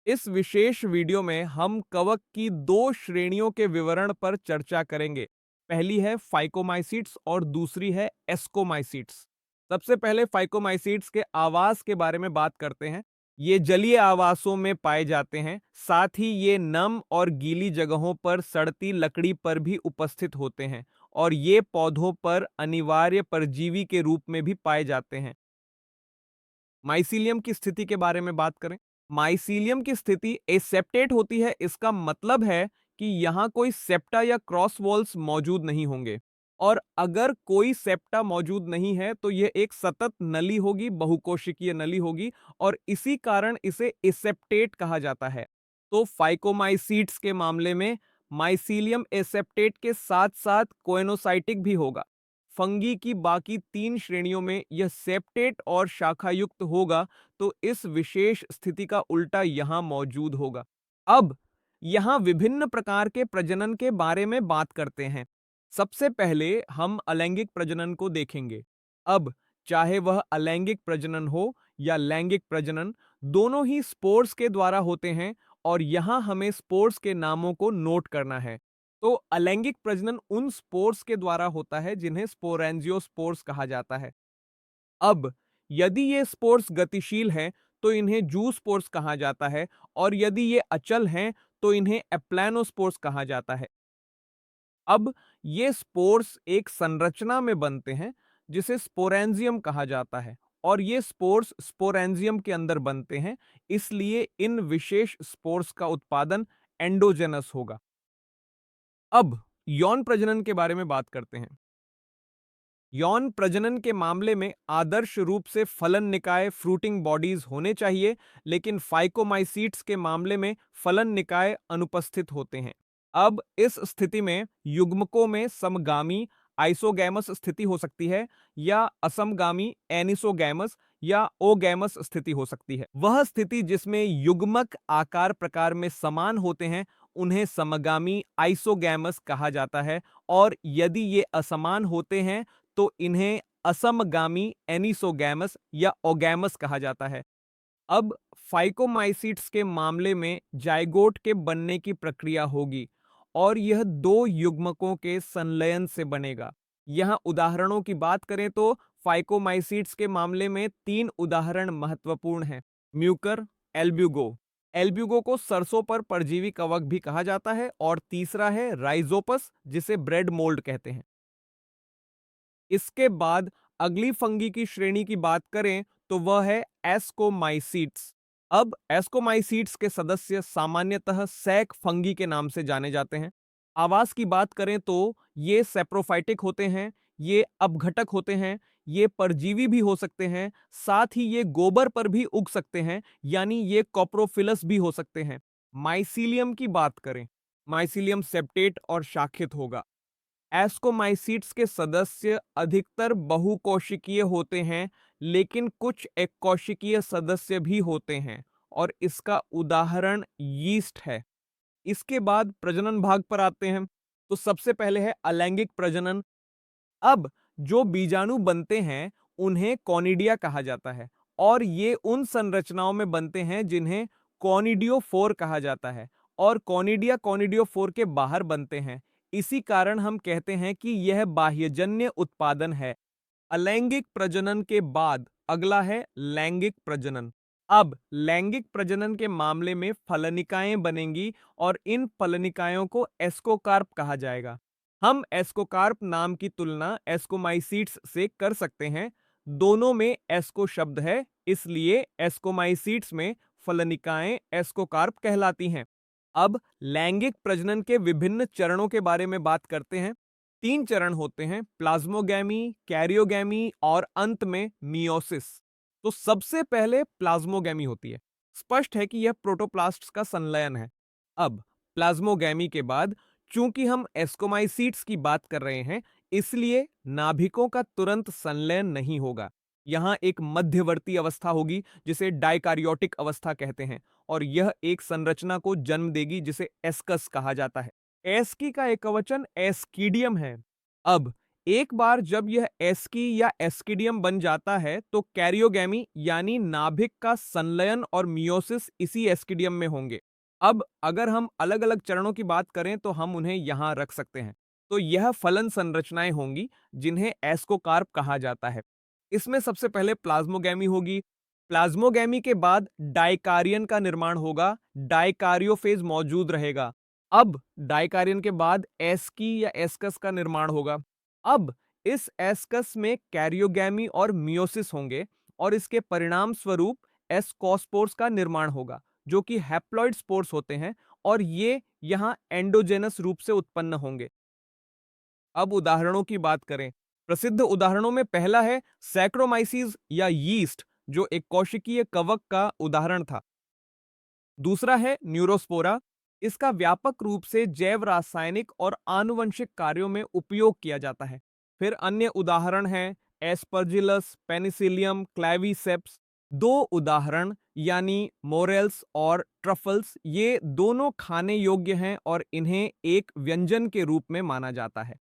इस विशेष वीडियो में हम कवक की दो श्रेणियों के विवरण पर चर्चा करेंगे। पहली है फाइकोमाइसीट्स और दूसरी है एस्कोमाइसीट्स। सबसे पहले फाइकोमाइसीट्स के आवास के बारे में बात करते हैं। ये जलीय आवासों में पाए जाते हैं, साथ ही ये नम और गीली जगहों पर सड़ती लकड़ी पर भी उपस्थित होते हैं और ये पौधों पर अनिवार्य परजीवी के रूप में भी पाए जाते हैं। माइसीलियम की स्थिति के बारे में बात करें। माइसीलियम की स्थिति एसेप्टेट होती है। इसका मतलब है कि यहां कोई सेप्टा या क्रॉस वॉल्स मौजूद नहीं होंगे, और अगर कोई सेप्टा मौजूद नहीं है तो यह एक सतत नली होगी, बहुकोशिकीय नली होगी, और इसी कारण इसे एसेप्टेट कहा जाता है। तो फाइकोमाइसीट्स के मामले में माइसीलियम एसेप्टेट के साथ साथ कोएनोसाइटिक भी होगा। फंगी की बाकी तीन श्रेणियों में यह सेप्टेट और शाखायुक्त होगा, तो इस विशेष स्थिति का उल्टा यहां मौजूद होगा। अब यहां विभिन्न प्रकार के प्रजनन के बारे में बात करते हैं। सबसे पहले हम अलैंगिक प्रजनन को देखेंगे। अब चाहे वह अलैंगिक प्रजनन हो या लैंगिक प्रजनन, दोनों ही स्पोर्स के द्वारा होते हैं, और यहां हमें स्पोर्स के नामों को नोट करना है। तो अलैंगिक प्रजनन उन स्पोर्स के द्वारा होता है जिन्हें स्पोरेंजियोस्पोर्स कहा जाता है। अब यदि ये स्पोर्स गतिशील हैं तो इन्हें जूस्पोर्स कहा जाता है, और यदि ये अचल हैं तो इन्हें एप्लानोस्पोर्स कहा जाता है। अब ये स्पोर्स एक संरचना में बनते हैं जिसे स्पोरेंजियम कहा जाता है, और ये स्पोर्स स्पोरेंजियम के अंदर बनते हैं, इसलिए इन विशेष स्पोर्स का उत्पादन एंडोजेनस होगा। अब यौन प्रजनन के बारे में बात करते हैं। यौन प्रजनन के मामले में आदर्श रूप से फलन निकाय फ्रूटिंग बॉडीज होने चाहिए, लेकिन फाइकोमाइसीट्स के मामले में फलन निकाय अनुपस्थित होते हैं। अब इस स्थिति में युग्मकों में समगामी आइसोगैमस स्थिति हो सकती है, या असमगामी एनिसोगैमस या ओगैमस स्थिति हो सकती है। वह स्थिति जिसमें युग्मक आकार प्रकार में समान होते हैं उन्हें समगामी आइसोगैमस कहा जाता है, और यदि ये असमान होते हैं तो इन्हें असमगामी एनिसोगैमस या ओगैमस कहा जाता है। अब फाइकोमाइसीट्स के मामले में जाइगोट के बनने की प्रक्रिया होगी, और यह दो युग्मकों के संलयन से बनेगा। यहां उदाहरणों की बात करें तो फाइकोमाइसीट्स के मामले में तीन उदाहरण महत्वपूर्ण हैं। Mucor, Albugo. एल्ब्यूगो को सरसों पर परजीवी कवक भी कहा जाता है, और तीसरा है राइजोपस, जिसे ब्रेड मोल्ड कहते हैं। इसके बाद अगली फंगी की श्रेणी की बात करें तो वह है एस्कोमाइसीट्स। अब एस्कोमाइसीट्स के सदस्य सामान्यतः सैक फंगी के नाम से जाने जाते हैं। आवास की बात करें तो ये सेप्रोफाइटिक होते हैं, ये अपघटक होते हैं, ये परजीवी भी हो सकते हैं, साथ ही ये गोबर पर भी उग सकते हैं, यानी ये कॉप्रोफिलस भी हो सकते हैं। माइसीलियम की बात करें, माइसीलियम सेप्टेट और शाखित होगा। एस्कोमाइसीट्स के सदस्य अधिकतर बहुकोशिकीय होते हैं, लेकिन कुछ एककोशिकीय सदस्य भी होते हैं, और इसका उदाहरण यीस्ट है। इसके बाद प्रजनन भाग पर आते हैं। तो सबसे पहले है अलैंगिक प्रजनन। अब जो बीजाणु बनते हैं उन्हें कॉनिडिया कहा जाता है, और ये उन संरचनाओं में बनते हैं जिन्हें कॉनिडियोफोर कहा जाता है, और कॉनिडिया कॉनिडियोफोर के बाहर बनते हैं। इसी कारण हम कहते हैं कि यह बाह्यजन्य उत्पादन है। अलैंगिक प्रजनन के बाद अगला है लैंगिक प्रजनन। अब लैंगिक प्रजनन के मामले में फलनिकाएं बनेंगी, और इन फलनिकायों को एस्कोकार्प कहा जाएगा। हम एस्कोकार्प नाम की तुलना एस्कोमाइसीट्स से कर सकते हैं। दोनों में एस्को शब्द है, इसलिए एस्कोमाइसीट्स में फलनिकाएं एस्कोकार्प कहलाती हैं। अब लैंगिक प्रजनन के विभिन्न चरणों के बारे में बात करते हैं। तीन चरण होते हैं: प्लाज्मोगैमी, कैरियोगैमी और अंत में मियोसिस। तो सबसे पहले प्लाज्मोगैमी होती है। स्पष्ट है कि यह प्रोटोप्लास्ट्स का संलयन है। अब प्लाज्मोगैमी के बाद चूंकि हम एस्कोमाइसीट्स की बात कर रहे हैं, इसलिए नाभिकों का तुरंत संलयन नहीं होगा। यहां एक मध्यवर्ती अवस्था होगी जिसे डाइकारियोटिक अवस्था कहते हैं, और यह एक संरचना को जन्म देगी जिसे एस्कस कहा जाता है। एस्की का एकवचन एस्कीडियम है। अब एक बार जब यह एस्की या एस्किडियम बन जाता है तो कैरियोगैमी यानी नाभिक का संलयन और मियोसिस इसी एस्किडियम में होंगे। अब अगर हम अलग अलग चरणों की बात करें तो हम उन्हें यहां रख सकते हैं। तो यह फलन संरचनाएं होंगी जिन्हें एस्कोकार्प कहा जाता है। इसमें सबसे पहले प्लाज्मोगैमी होगी। प्लाज्मोगैमी के बाद डाइकारियन का निर्माण होगा। डाइकारियोफेज मौजूद रहेगा। अब डाइकारियन के बाद एस्की या एस्कस का निर्माण होगा। अब इस एस्कस में कैरियोगैमी और मियोसिस होंगे और इसके परिणाम स्वरूप एस्कोस्पोर्स का निर्माण होगा जो कि हैप्लॉइड स्पोर्स होते हैं और ये यहां एंडोजेनस रूप से उत्पन्न होंगे। अब उदाहरणों की बात करें। प्रसिद्ध उदाहरणों में पहला है सैक्रोमाइसीज या यीस्ट जो एक कोशिकीय कवक का उदाहरण था। दूसरा है न्यूरोस्पोरा। इसका व्यापक रूप से जैव रासायनिक और आनुवंशिक कार्यों में उपयोग किया जाता है। फिर अन्य उदाहरण हैं एस्परजिलस, पेनिसिलियम, क्लैवीसेप्स। दो उदाहरण यानी मोरेल्स और ट्रफल्स ये दोनों खाने योग्य हैं और इन्हें एक व्यंजन के रूप में माना जाता है।